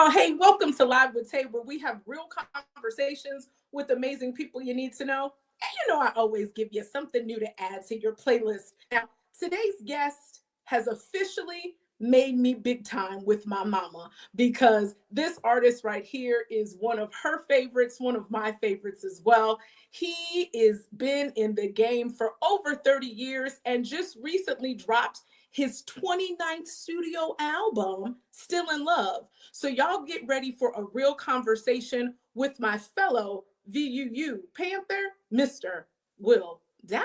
y'all. Hey, welcome to Live with Tay, where we have real conversations with amazing people you need to know. And I always give you something new to add to your playlist. Now, today's guest has officially made me big time with my mama because this artist right here is one of her favorites, one of my favorites as well. He is been in the game for over 30 years and just recently dropped his 29th studio album, Still in Love. So y'all get ready for a real conversation with my fellow VUU Panther, Mr. Will Downing.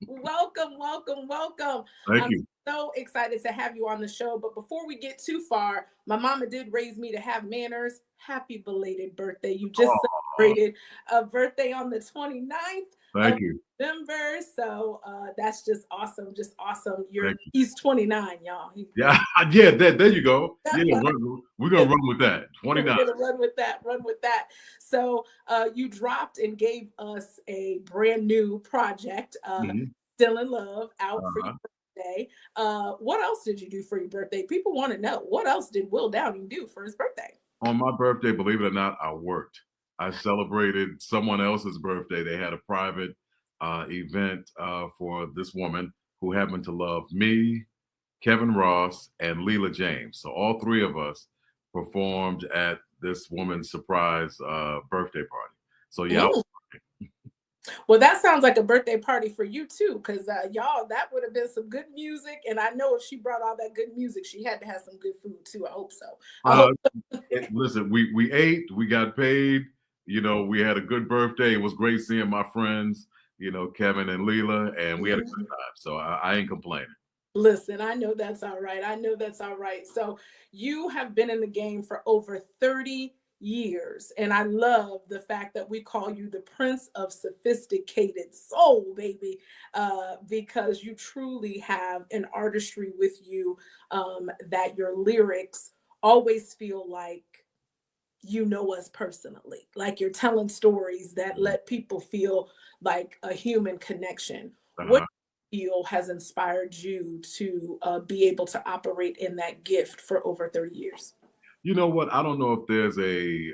Welcome, welcome, welcome. Thank I'm you. so excited to have you on the show. But before we get too far, my mama did raise me to have manners. Happy belated birthday. You just celebrated a birthday on the 29th Thank of you. November. So that's just awesome. Just awesome. Thank you. He's 29, y'all. Yeah, there you go. Yeah, we're gonna run with that. 29. We're gonna run with that. So you dropped and gave us a brand new project, Still in Love, out for your birthday. What else did you do for your birthday? People want to know, what else did Will Downing do for his birthday? On my birthday, believe it or not, I worked. I celebrated someone else's birthday. They had a private event for this woman who happened to love me, Kevin Ross, and Leela James. So all three of us performed at this woman's surprise birthday party. So yeah. Well, that sounds like a birthday party for you too, because y'all, that would have been some good music. And I know if she brought all that good music, she had to have some good food too. I hope so. Listen, we ate, we got paid. We had a good birthday. It was great seeing my friends, Kevin and Leela, and we had a good time. So I ain't complaining. Listen, I know that's all right. I know that's all right. So you have been in the game for over 30 years. And I love the fact that we call you the Prince of Sophisticated Soul, baby, because you truly have an artistry with you that your lyrics always feel like you know us personally, like you're telling stories that let people feel like a human connection. What feel has inspired you to be able to operate in that gift for over 30 years? You know what? I don't know if there's a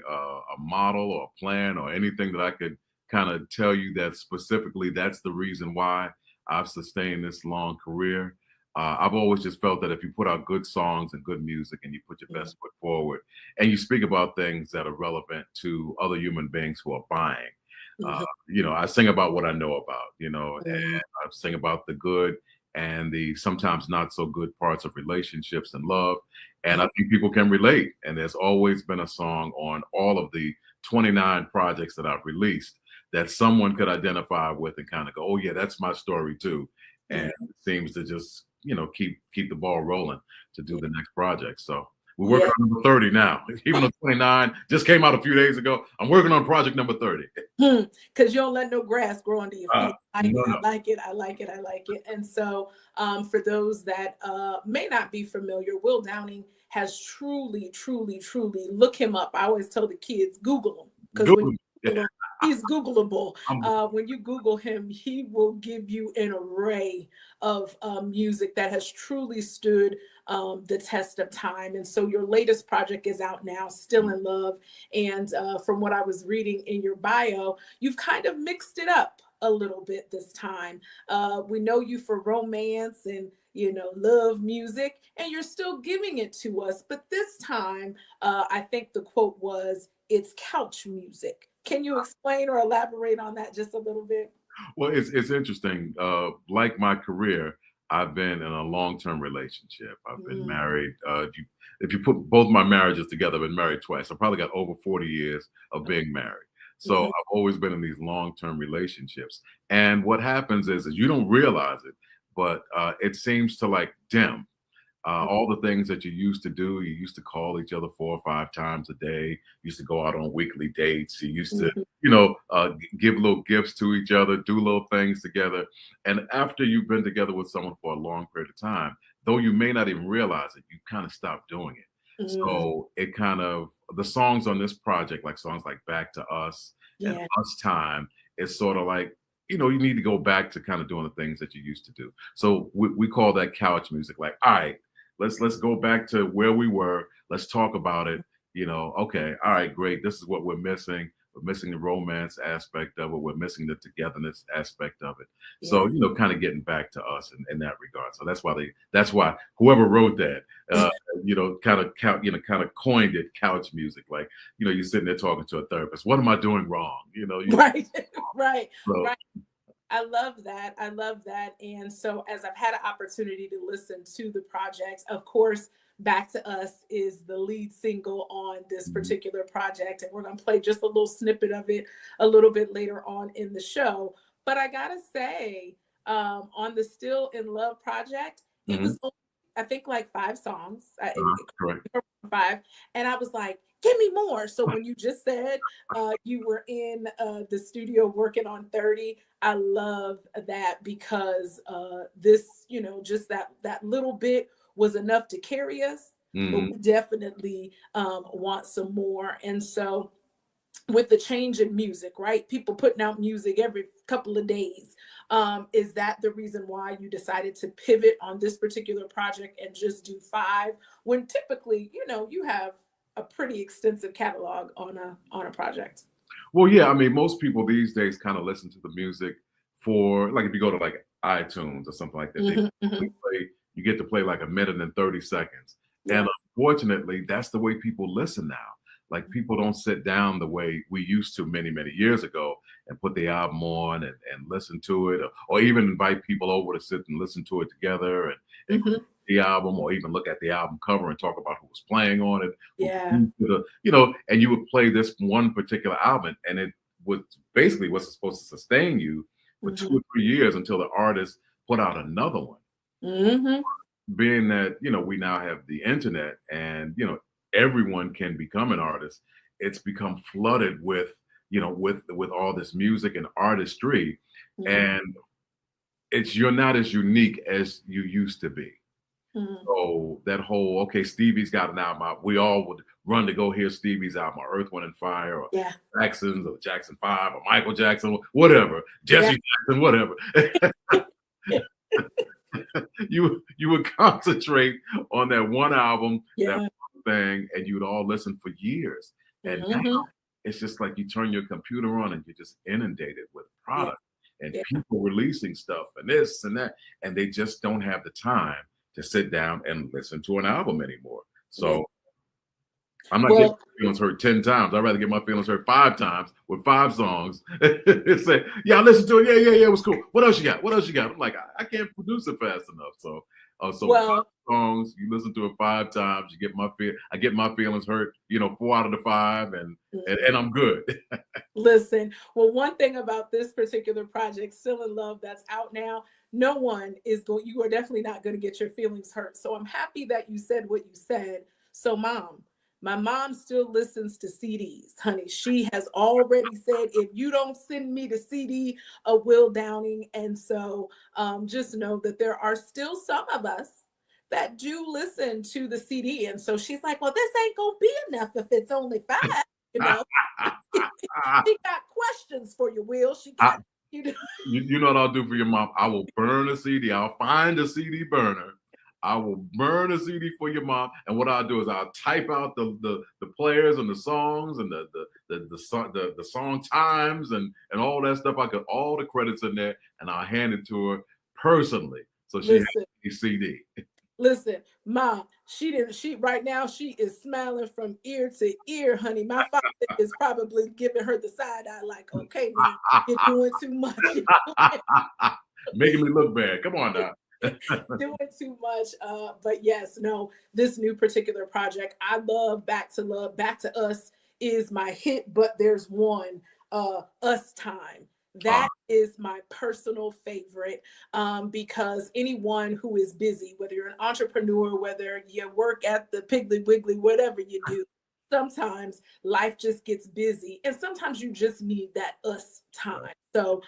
model or a plan or anything that I could kind of tell you that specifically that's the reason why I've sustained this long career. I've always just felt that if you put out good songs and good music and you put your best foot forward and you speak about things that are relevant to other human beings who are buying, I sing about what I know about, and I sing about the good and the sometimes not so good parts of relationships and love. And I think people can relate. And there's always been a song on all of the 29 projects that I've released that someone could identify with and kind of go, oh yeah, that's my story too. And it seems to just, keep the ball rolling to do the next project. So we're working on number 30 now. Even though 29 just came out a few days ago, I'm working on project number 30. Because you don't let no grass grow under your feet. I like it. And so for those that may not be familiar, Will Downing has truly, truly, truly, look him up. I always tell the kids, Google him. Because when you Google him, he's Googleable. When you Google him, he will give you an array of music that has truly stood the test of time. And so your latest project is out now, Still in Love. And from what I was reading in your bio, you've kind of mixed it up a little bit this time. We know you for romance and love music, and you're still giving it to us. But this time, I think the quote was, it's couch music. Can you explain or elaborate on that just a little bit? Well, it's interesting. Like my career, I've been in a long-term relationship. I've been married. If you put both my marriages together, I've been married twice. I probably got over 40 years of being married. So I've always been in these long-term relationships. And what happens is you don't realize it, but it seems to like dim. All the things that you used to do, you used to call each other 4 or 5 times a day. You used to go out on weekly dates. You used to, give little gifts to each other, do little things together. And after you've been together with someone for a long period of time, though you may not even realize it, you kind of stop doing it. So it kind of, the songs on this project, like songs like Back to Us and Us Time, it's sort of like, you know, you need to go back to kind of doing the things that you used to do. So we call that couch music. Like, all right, let's go back to where we were. Let's talk about it. You know, okay, all right, great. This is what we're missing. We're missing the romance aspect of it. We're missing the togetherness aspect of it. So, Yeah. you know, kind of getting back to us in that regard. So that's why whoever wrote that, you know, kind of coined it couch music. Like, you know, you're sitting there talking to a therapist. What am I doing wrong? You know, Right, right, so right. I love that. I love that. And so, as I've had an opportunity to listen to the project, of course, Back to Us is the lead single on this mhm, particular project. And we're going to play just a little snippet of it a little bit later on in the show. But I got to say, on the Still in Love project, it mhm, was, only, I think, like 5 songs. correct. Five. And I was like, give me more. So when you just said you were in the studio working on 30, I love that because this, you know, just that little bit was enough to carry us, but Mhm. we definitely want some more. And so with the change in music, right? People putting out music every couple of days. Is that the reason why you decided to pivot on this particular project and just do 5 when typically, you know, you have a pretty extensive catalog on a project? Well, yeah, I mean, most people these days kind of listen to the music for like if you go to like iTunes or something like that, they Hmm, only hmm. play you get to play like a minute and 30 seconds. And Yeah. unfortunately, that's the way people listen now. Like people don't sit down the way we used to many, many years ago and put the album on and listen to it or even invite people over to sit and listen to it together and Hmm. the album or even look at the album cover and talk about who was playing on it, who Yeah. produced it, you know, and you would play this one particular album and it was basically what's supposed to sustain you for two Hmm. or 3 years until the artist put out another one. Hmm. Being that, you know, we now have the internet and, you know, everyone can become an artist, it's become flooded with, you know, with all this music and artistry. Hmm. And it's you're not as unique as you used to be. Hmm. So that whole okay, Stevie's got an album out. We all would run to go hear Stevie's album, or Earth, Wind and Fire, or Yeah. Jackson's, or Jackson Five, or Michael Jackson, whatever, Yeah. Jesse Jackson, whatever. You would concentrate on that one album, that Yeah. one thing, and you'd all listen for years. And now Hmm. it's just like you turn your computer on and you're just inundated with Yeah. product and Yeah. people releasing stuff and this and that, and they just don't have the time to sit down and listen to an album anymore. Yeah. So I'm not getting Well, my feelings hurt 10 times. I'd rather get my feelings hurt 5 times with 5 songs. Say, yeah, I listened to it. Yeah, it was cool. What else you got? What else you got? I'm like, I can't produce it fast enough. So five well, songs, you listen to it 5 times, I get my feelings hurt, you know, 4 out of the 5, and I'm good. listen, well, one thing about this particular project, Still in Love, that's out now, no one is going, you are definitely not going to get your feelings hurt. So I'm happy that you said what you said. So, my mom still listens to CDs, honey. She has already said, if you don't send me the CD of Will Downing. And so just know that there are still some of us that do listen to the CD. And so she's like, well, this ain't going to be enough if it's only 5, you know. She got questions for you, Will. She I, got, you know. you know what I'll do for your mom? I will burn a CD. I'll find a CD burner. I will burn a CD for your mom, and what I'll do is I'll type out the players and the songs and the song times and all that stuff. I got all the credits in there, and I'll hand it to her personally, so she has Listen, a CD. listen, Mom, she didn't, she, right now, she is smiling from ear to ear, honey. My father is probably giving her the side eye, like, okay, now you're doing too much. Making me look bad. Come on now. Doing too much. But yes, no, this new particular project, I love Back to Love. Back to Us is my hit, but there's one, Us Time. Uh, That is my personal favorite because anyone who is busy, whether you're an entrepreneur, whether you work at the Piggly Wiggly, whatever you do, sometimes life just gets busy and sometimes you just need that us time. So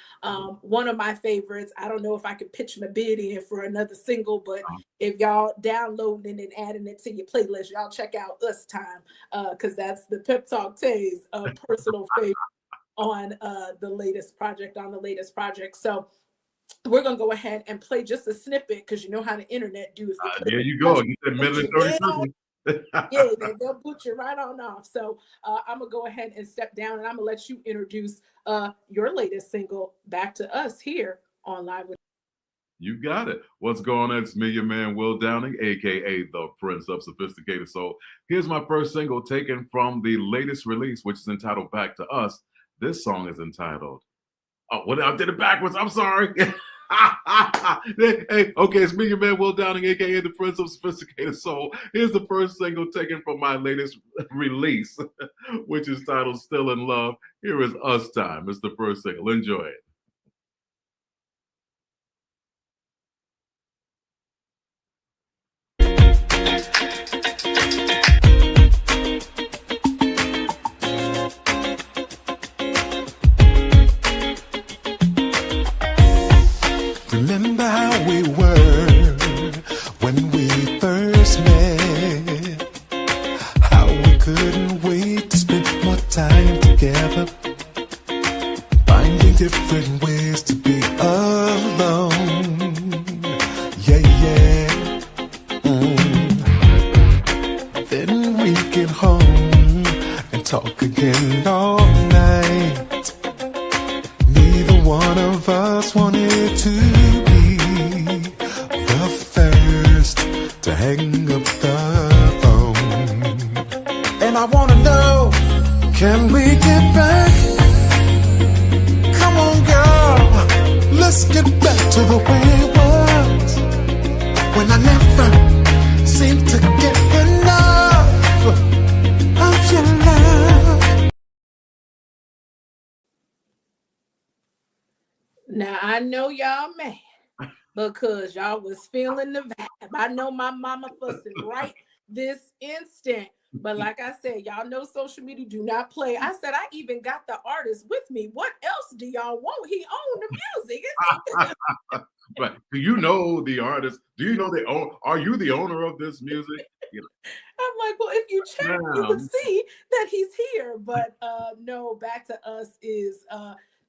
one of my favorites, I don't know if I could pitch my bid in for another single, but if y'all downloading it and adding it to your playlist, y'all check out Us Time because that's the Pep Talk Tay's personal favorite. on the latest project. So we're gonna go ahead and play just a snippet because you know how the internet do. If you There you go. You said minute 30 seconds. Yeah, they'll put you right on off. So I'm gonna go ahead and step down, and I'm gonna let you introduce your latest single back to us here on Live with. You got it. What's going on? It's me, your man, Will Downing, aka the Prince of Sophisticated Soul. Here's my first single taken from the latest release, which is entitled Back to Us. This song is entitled, oh, what? I did it backwards. I'm sorry. Hey, okay, it's me, your man, Will Downing, aka the Prince of Sophisticated Soul. Here's the first single taken from my latest release, which is titled Still in Love. Here is Us Time. It's the first single. Enjoy it. Remember how we were when we first met, how we couldn't wait to spend more time together, finding different ways to be alone. Yeah, yeah. Then we get home and talk again all night. Neither one of us wanted to be the first to hang up the phone. And I wanna know, can we get back? Come on, girl, let's get back to the way it was, when I never seemed to get enough of your love. Now I know y'all mad because y'all was feeling the vibe. I know my mama fussing right this instant. But like I said, y'all know social media do not play. I said I even got the artist with me. What else do y'all want? He owned the music. But do you know the artist? Do you know they own? Are you the owner of this music? You know. I'm like, well, if you check, you would see that he's here. But no, Back to Us is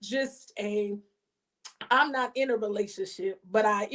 just a. I'm not in a relationship, but I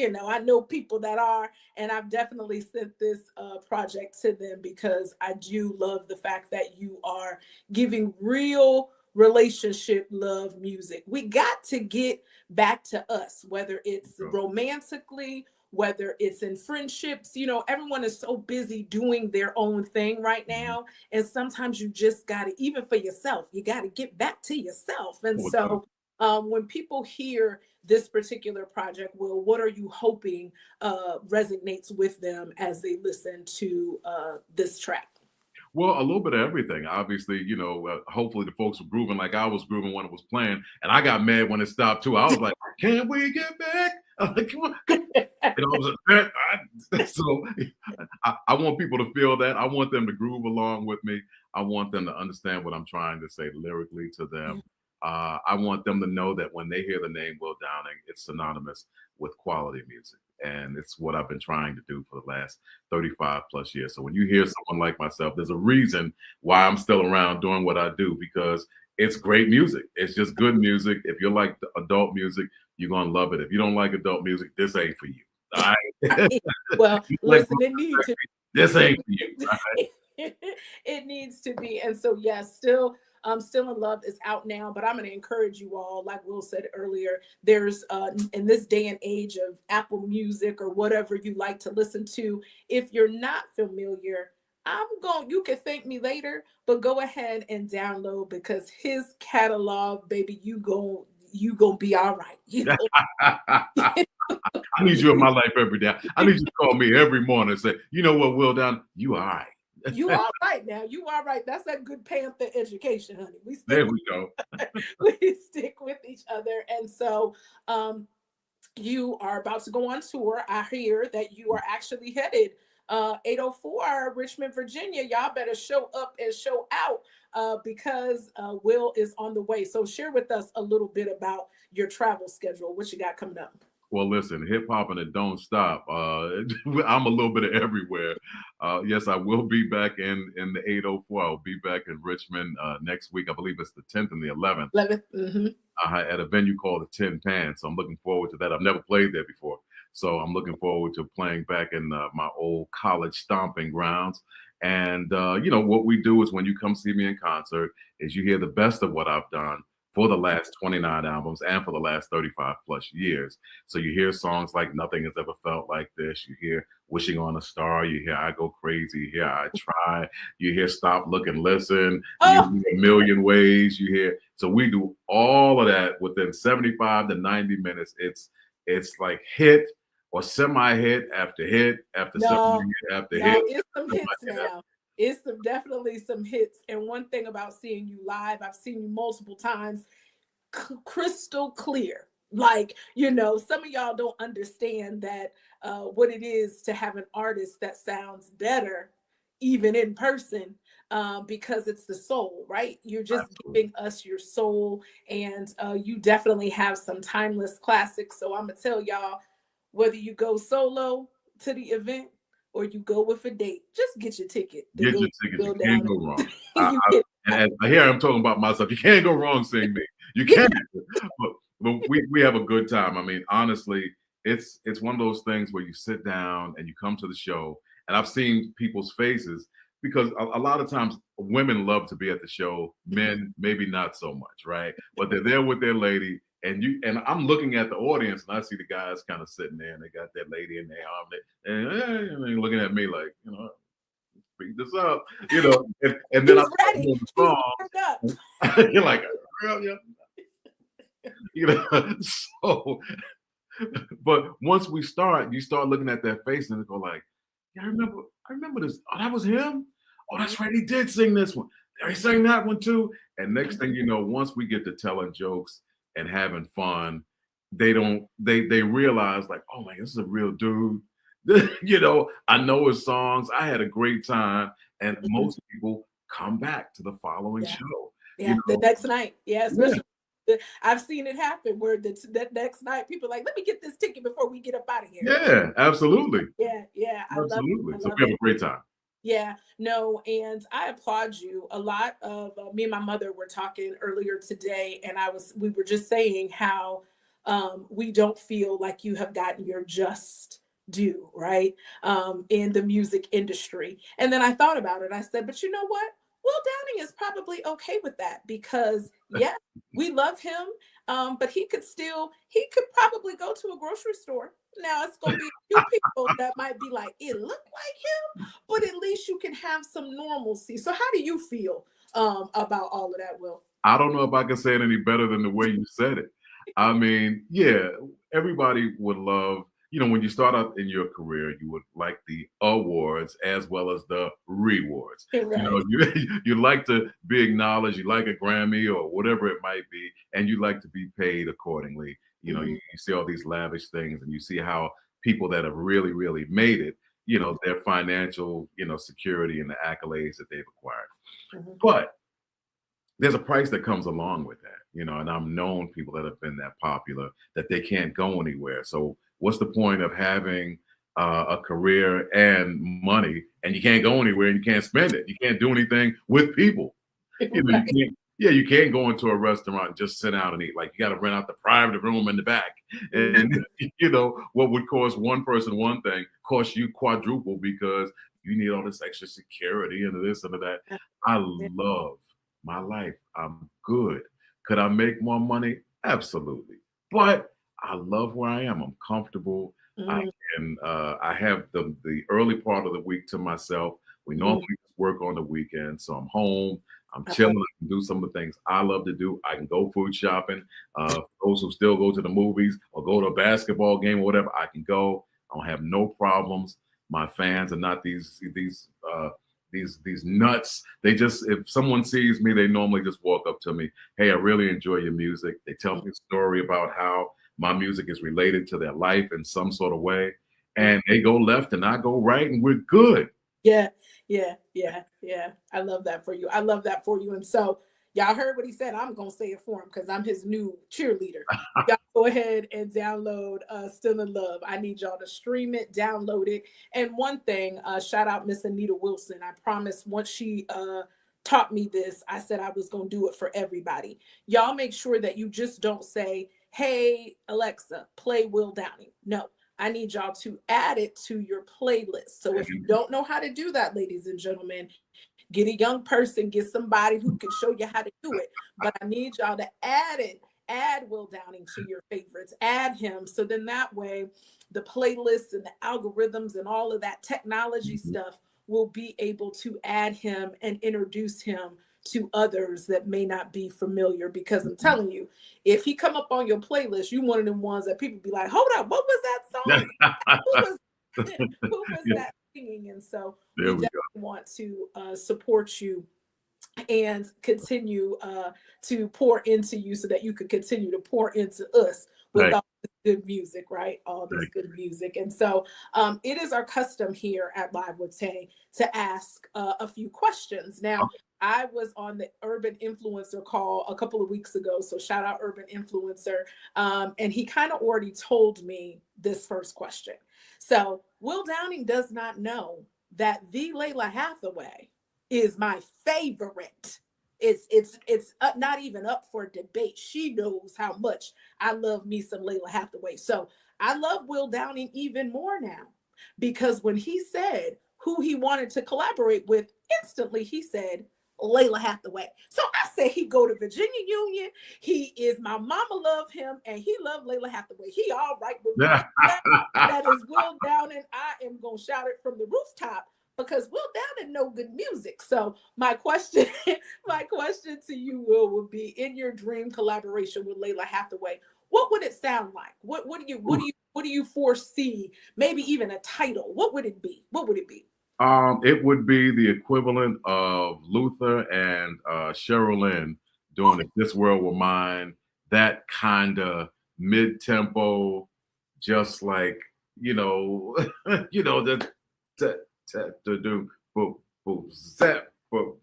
know people that are, and I've definitely sent this project to them because I do love the fact that you are giving real relationship love music. We got to get back to us, whether it's romantically, whether it's in friendships. Everyone is so busy doing their own thing right now. And sometimes you just got to, even for yourself, you got to get back to yourself. And so when people hear this particular project, Will, what are you hoping resonates with them as they listen to this track? Well, a little bit of everything. Obviously, hopefully the folks were grooving like I was grooving when it was playing. And I got mad when it stopped too. I was like, can we get back? I'm like, come on. And I was like, so I want people to feel that. I want them to groove along with me. I want them to understand what I'm trying to say lyrically to them. I want them to know that when they hear the name Will Downing, it's synonymous with quality music. And it's what I've been trying to do for the last 35 plus years. So when you hear someone like myself, there's a reason why I'm still around doing what I do, because it's great music. It's just good music. If you like adult music, you're going to love it. If you don't like adult music, this ain't for you. All right? Well, listen, it needs to. This ain't for you. Right? It needs to be. And so, yes, Still in Love is out now, but I'm going to encourage you all, like Will said earlier, there's in this day and age of Apple Music or whatever you like to listen to, if you're not familiar, you can thank me later, but go ahead and download, because his catalog, baby, you gonna be all right. I need you in my life every day. I need you to call me every morning and say, you know what, Will Downing, you all right. You all right now. You all right. That's that good Panther education, honey. There we go. We stick with each other. And so you are about to go on tour. I hear that you are actually headed 804 Richmond, Virginia. Y'all better show up and show out because Will is on the way. So share with us a little bit about your travel schedule. What you got coming up? Well, listen, hip hop and it don't stop. I'm a little bit of everywhere. Yes, I will be back in the 804. I'll be back in Richmond next week. I believe it's the 10th and the 11th. 11th. Mm-hmm. At a venue called the Tin Pan. So I'm looking forward to that. I've never played there before. So I'm looking forward to playing back in my old college stomping grounds. And, what we do is when you come see me in concert is you hear the best of what I've done for the last 29 albums and for the last 35 plus years. So you hear songs like Nothing Has Ever Felt Like This. You hear Wishing on a Star. You hear I Go Crazy. You hear I Try. You hear Stop, Look, and Listen. You hear A Million Ways. You hear. So we do all of that within 75 to 90 minutes. It's like hit or semi-hit after hit after semi-hit after hit. It's some hits now. It's definitely some hits. And one thing about seeing you live, I've seen you multiple times, crystal clear. Like, some of y'all don't understand that what it is to have an artist that sounds better even in person, because it's the soul, right? You're just giving us your soul, and you definitely have some timeless classics. So I'm gonna tell y'all, whether you go solo to the event or you go with a date, just get your ticket. Get your ticket. You can't go wrong. And here I'm talking about myself. You can't go wrong seeing me. You can't. But we have a good time. I mean, honestly, it's one of those things where you sit down and you come to the show, and I've seen people's faces, because a lot of times women love to be at the show, men maybe not so much, right? But they're there with their lady, and I'm looking at the audience, and I see the guys kind of sitting there, and they got that lady in their arm, and they're looking at me like, speed this up, and then I'm doing the song. You're like, girl, yeah. So, but once we start, you start looking at that face, and they go like, yeah, I remember this. Oh, that was him. Oh, that's right. He did sing this one. He sang that one too. And next thing you know, once we get to telling jokes and having fun, they realize like, oh man, this is a real dude. I know his songs. I had a great time. And most people come back to the following show. Yeah, the next night. Yeah, especially. I've seen it happen where that next night people are like, let me get this ticket before we get up out of here. Yeah, absolutely. Yeah. Absolutely. So we have a great time. Yeah, no, and I applaud you. A lot of me and my mother were talking earlier today, and we were just saying how we don't feel like you have gotten your just due, right? In the music industry. And then I thought about it. I said, but you know what? Will Downing is probably okay with that, because yes, we love him, but he could probably go to a grocery store. Now it's going to be a few people that might be like, it looked like him, but at least you can have some normalcy. So how do you feel about all of that, Will? I don't know if I can say it any better than the way you said it. I mean, yeah, everybody would love, when you start out in your career, you would like the awards as well as the rewards. Right. You like to be acknowledged, you like a Grammy or whatever it might be, and you like to be paid accordingly. You see all these lavish things, and you see how people that have really, really made it, their financial, security and the accolades that they've acquired. But there's a price that comes along with that, and I've known people that have been that popular that they can't go anywhere. So what's the point of having a career and money, and you can't go anywhere and you can't spend it? You can't do anything with people. You can't go into a restaurant and just sit down and eat. Like, you got to rent out the private room in the back. And, what would cost one person one thing costs you quadruple, because you need all this extra security and this and that. I love my life. I'm good. Could I make more money? Absolutely. But I love where I am. I'm comfortable. I have the early part of the week to myself. We normally work on the weekend, so I'm home. I'm chilling. I can do some of the things I love to do. I can go food shopping. Those who still go to the movies or go to a basketball game or whatever, I can go. I don't have no problems. My fans are not these nuts. They just, if someone sees me, they normally just walk up to me. Hey, I really enjoy your music. They tell me a story about how my music is related to their life in some sort of way, and they go left and I go right, and we're good. Yeah. I love that for you. And so y'all heard what he said. I'm going to say it for him because I'm his new cheerleader. Y'all go ahead and download Still in Love. I need y'all to stream it, download it. And one thing, shout out Miss Anita Wilson. I promised once she taught me this, I said I was going to do it for everybody. Y'all make sure that you just don't say, hey, Alexa, play Will Downing. No, I need y'all to add it to your playlist. So if you don't know how to do that, ladies and gentlemen, get a young person, get somebody who can show you how to do it. But I need y'all to add Will Downing to your favorites, add him. So then that way the playlists and the algorithms and all of that technology stuff will be able to add him and introduce him to others that may not be familiar. Because I'm telling you, if he come up on your playlist, you one of them ones that people be like, hold up, what was that song? who was that singing? And so we definitely want to support you and continue to pour into you so that you could continue to pour into us with all this good music, right? All this good music. And so it is our custom here at Live with Tay to ask a few questions. Now, I was on the Urban Influencer call a couple of weeks ago, so shout out Urban Influencer. And he kind of already told me this first question. So Will Downing does not know that the Lalah Hathaway is my favorite. It's not even up for debate. She knows how much I love me some Lalah Hathaway. So I love Will Downing even more now, because when he said who he wanted to collaborate with, instantly he said Lalah Hathaway. So I said he go to Virginia Union. He is, my mama love him, and he loved Lalah Hathaway. He all right with me. That is Will Downing. I am gonna shout it from the rooftop, because Will Downing know good music. So my question to you, Will, would be, in your dream collaboration with Lalah Hathaway, what would it sound like? What do you foresee? Maybe even a title. What would it be? What would it be? It would be the equivalent of Luther and Cheryl Lynn doing If This World Were Mine. That kind of mid-tempo, just like, to do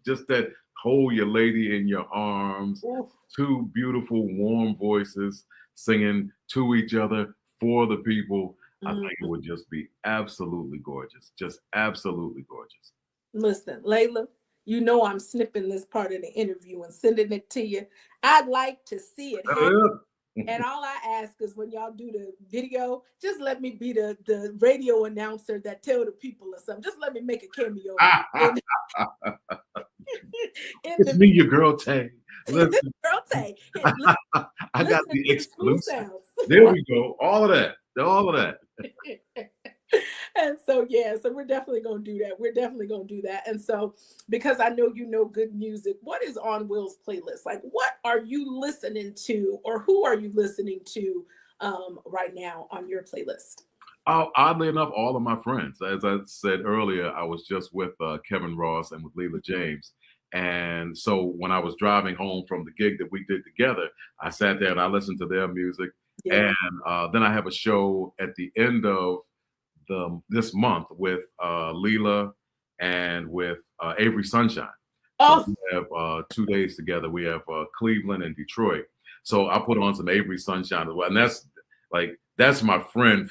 just that hold your lady in your arms. Ooh. Two beautiful, warm voices singing to each other for the people. I think it would just be absolutely gorgeous. Just absolutely gorgeous. Listen, Lalah, you know I'm snipping this part of the interview and sending it to you. I'd like to see it happen. And all I ask is, when y'all do the video, just let me be the radio announcer that tell the people or something. Just let me make a cameo. It's me, your girl Tay. Girl Tay. I got the exclusive. There we go. All of that. And so, so we're definitely going to do that. And so, because I know you know good music, what is on Will's playlist? Like, what are you listening to, or who are you listening to right now on your playlist? Oddly enough, all of my friends. As I said earlier, I was just with Kevin Ross and with Leela James. And so when I was driving home from the gig that we did together, I sat there and I listened to their music. Yeah. And then I have a show at the end of this month with Leela and with Avery Sunshine. So we have 2 days together. We have Cleveland and Detroit. So I put on some Avery Sunshine as well. And that's my friend.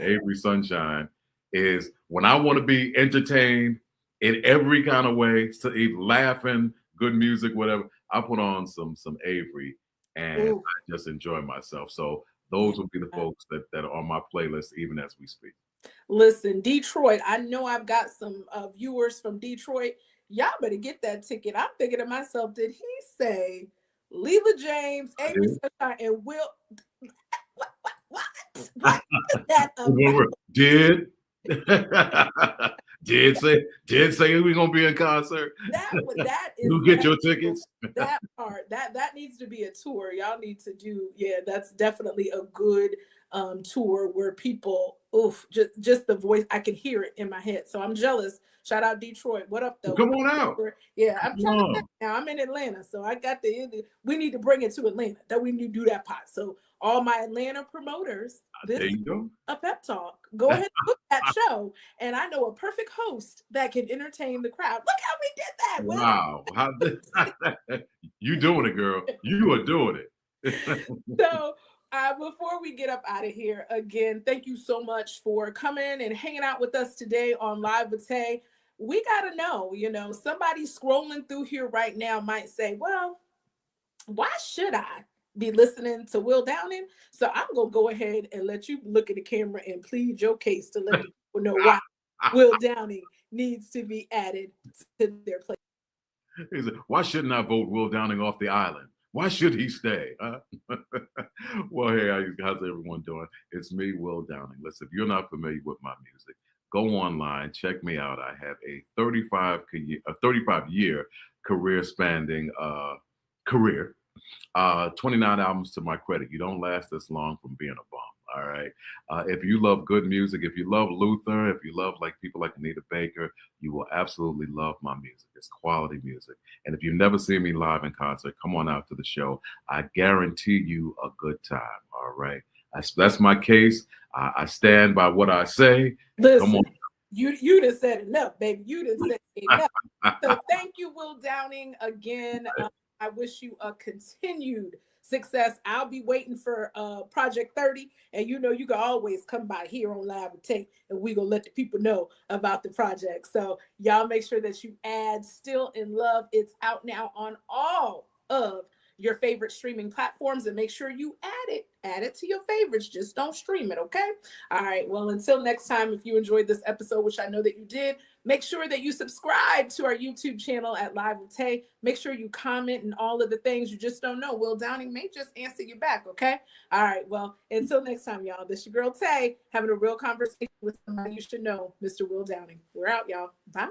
Avery Sunshine is when I want to be entertained in every kind of way, so laughing, good music, whatever. I put on some Avery, and I just enjoy myself. So those would be the folks that are on my playlist, even as we speak. Listen, Detroit, I know I've got some viewers from Detroit. Y'all better get that ticket. I'm thinking to myself, did he say Leela James, Avery Sunshine, and Will? What is that about? Did say we're gonna be in concert. That is, you get your tickets. That part that needs to be a tour. Y'all need to do. Yeah, that's definitely a good tour where people, just the voice, I can hear it in my head. So I'm jealous. Shout out Detroit. What up though? Come on out. Yeah, I'm trying to now. I'm in Atlanta, so I got we need to bring it to Atlanta. That we need to do that pot. So all my Atlanta promoters, this is a pep talk. Go ahead and book that show. And I know a perfect host that can entertain the crowd. Look how we did that. Wow. You doing it, girl. You are doing it. So Before we get up out of here, again, thank you so much for coming and hanging out with us today on Live with Tay. We got to know, somebody scrolling through here right now might say, well, why should I be listening to Will Downing? So I'm going to go ahead and let you look at the camera and plead your case to let people know why Will Downing needs to be added to their play. Why shouldn't I vote Will Downing off the island? Why should he stay? Well, hey, how's everyone doing? It's me, Will Downing. Listen, if you're not familiar with my music, go online, check me out. I have a 35-year career spanning career. 29 albums to my credit. You don't last this long from being a bum. All right. If you love good music, if you love Luther, if you love like people like Anita Baker, you will absolutely love my music. It's quality music. And if you've never seen me live in concert, come on out to the show. I guarantee you a good time. All right. That's my case. I stand by what I say. Listen, come on. You done said enough, baby. You done said enough. So thank you, Will Downing, again. I wish you a continued success. I'll be waiting for Project 30, and you can always come by here on Live with Tay, and we gonna let the people know about the project. So y'all make sure that you add Still in Love. It's out now on all of your favorite streaming platforms, and make sure you add it to your favorites. Just don't stream it, okay? All right, well, until next time, if you enjoyed this episode, which I know that you did, make sure that you subscribe to our YouTube channel at Live with Tay. Make sure you comment and all of the things. You just don't know. Will Downing may just answer you back, okay? All right, well, until next time, y'all, this your girl Tay, having a real conversation with somebody you should know, Mr. Will Downing. We're out, y'all. Bye.